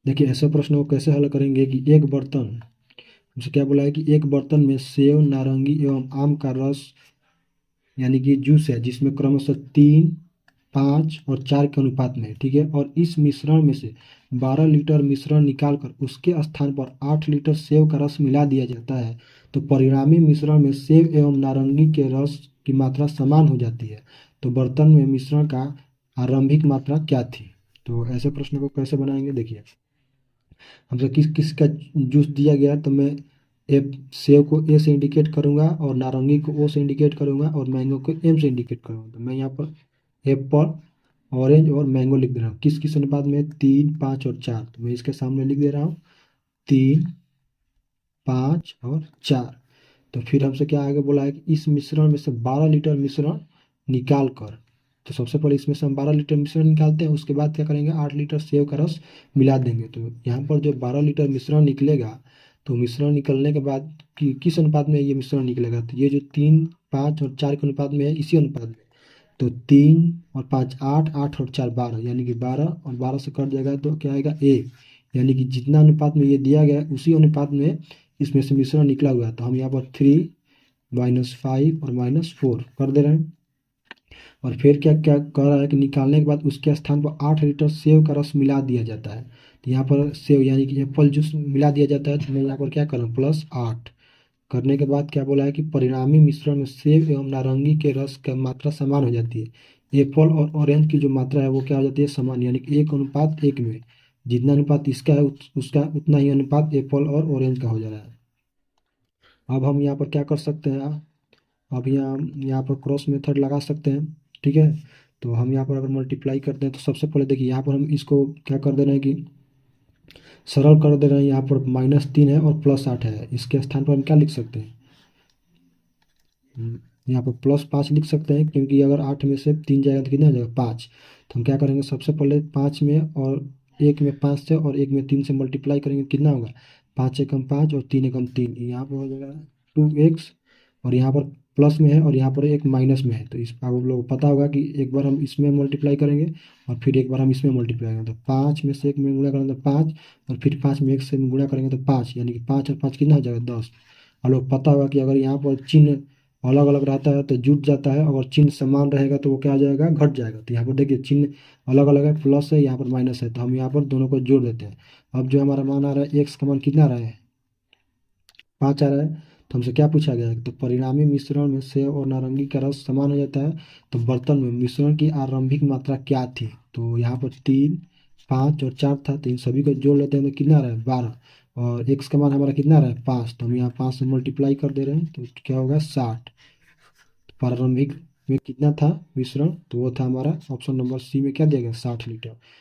देखिए ऐसे प्रश्न को कैसे हल करेंगे कि एक बर्तन, हमसे क्या बोला है कि एक बर्तन में सेव, नारंगी एवं आम का रस यानी कि जूस है, जिसमें क्रमशः 3, 5 और 4 के अनुपात में है, ठीक है। और इस मिश्रण में से 12 लीटर मिश्रण निकालकर उसके स्थान पर 8 लीटर सेव का रस मिला दिया जाता है, तो परिणामी मिश्रण में सेव एवं नारंगी के रस की मात्रा समान हो जाती है। तो बर्तन में मिश्रण का आरंभिक मात्रा क्या थी? तो ऐसे प्रश्न को कैसे बनाएंगे, देखिए हमसे किस किस का जूस दिया गया, तो मैं ए सेव को ए से इंडिकेट करूंगा और नारंगी को ओ से इंडिकेट करूंगा और मैंगो को एम से इंडिकेट करूंगा। तो मैं यहाँ पर एप्पल, ऑरेंज और मैंगो लिख दे रहा हूँ। किस किस अनुपात में? 3, 5 और 4। तो मैं इसके सामने लिख दे रहा हूँ 3, 5 और 4। तो फिर हमसे क्या आगे बोला है कि इस मिश्रण में से 12 लीटर मिश्रण निकाल कर, तो सबसे पहले इसमें से हम 12 लीटर मिश्रण निकालते हैं, उसके बाद क्या करेंगे, 8 लीटर सेव का रस मिला देंगे। तो यहाँ पर जो 12 लीटर मिश्रण निकलेगा, तो मिश्रण निकलने के बाद किस अनुपात में ये मिश्रण निकलेगा, तो ये जो 3, 5 और 4 के अनुपात में है, इसी अनुपात में। तो 3 और 5 8, 8 और 4 12, यानी कि 12 और 12 से कट जाएगा तो क्या आएगा, ए। यानी कि जितना अनुपात में ये दिया गया है उसी अनुपात में इसमें से मिश्रण निकला हुआ है। तो हम यहाँ पर 3, -5 और -4 कर दे रहे हैं। और फिर क्या क्या कह रहा है कि निकालने के बाद उसके स्थान पर 8 लीटर सेव का रस मिला दिया जाता है। तो यहाँ पर सेव यानी कि एप्पल जूस मिला दिया जाता है, तो मैं यहाँ पर क्या करूँ, +8 करने के बाद क्या बोला है कि परिणामी मिश्रण में सेब एवं नारंगी के रस की मात्रा समान हो जाती है। एप्पल और ऑरेंज की जो मात्रा है वो क्या हो जाती है, समान, यानी कि 1:1 में। जितना अनुपात इसका है उसका उतना ही अनुपात एप्पल और ऑरेंज का हो जा रहा है। अब हम यहाँ पर क्या कर सकते हैं, अब यहाँ यहाँ पर क्रॉस मेथड लगा सकते हैं, ठीक है। तो हम यहाँ पर अगर मल्टीप्लाई करते हैं तो सबसे पहले देखिए यहाँ पर हम इसको क्या कर दे रहे हैं कि सरल कर दे रहे हैं। यहाँ पर -3 है और +8 है, इसके स्थान पर हम क्या लिख सकते हैं, यहाँ पर +5 लिख सकते हैं, क्योंकि अगर 8 में से 3 जाएगा तो कितना हो जाएगा, 5। तो हम क्या करेंगे, सबसे पहले 5 में और 1 में 5 से और 1 में 3 से मल्टीप्लाई करेंगे, कितना होगा, 5 एकम 5 और 3 एकम 3, यहाँ पर हो जाएगा 2x। और यहाँ पर प्लस में है और यहाँ पर एक माइनस में है, तो इस आप लोगों को पता होगा कि एक बार हम इसमें मल्टीप्लाई करेंगे और फिर एक बार हम इसमें मल्टीप्लाई करेंगे। तो 5 में से 1 में गुणा करेंगे तो 5, और फिर 5 में 1 से गुणा करेंगे तो 5, यानी कि 5 और 5 कितना हो जाएगा, 10। और लोग पता होगा कि अगर यहाँ पर चिन्ह अलग अलग रहता है तो जुट जाता है, अगर चिन्ह समान रहेगा तो वो क्या आ जाएगा, घट जाएगा। तो यहाँ पर देखिए चिन्ह अलग अलग है, प्लस है, यहाँ पर माइनस है, तो हम यहाँ पर दोनों को जोड़ देते हैं। अब जो हमारा मान आ रहा है, एक्स का मान कितना आ रहा है, 5 आ रहा है। तो हमसे क्या पूछा गया है, तो परिणामी मिश्रण में सेव और नारंगी का रस समान हो जाता है, तो बर्तन में मिश्रण की आरंभिक मात्रा क्या थी। तो यहाँ पर 3, 5 और 4 था, तो इन सभी को जोड़ लेते हैं तो कितना आ रहा है, 12। और एक्स का मान हमारा कितना आ रहा है, 5, तो हम यहाँ 5 से मल्टीप्लाई कर दे रहे हैं, तो क्या होगा, 60। प्रारंभिक में कितना था मिश्रण, तो वो था हमारा ऑप्शन नंबर सी में क्या दिया गया, 60 लीटर।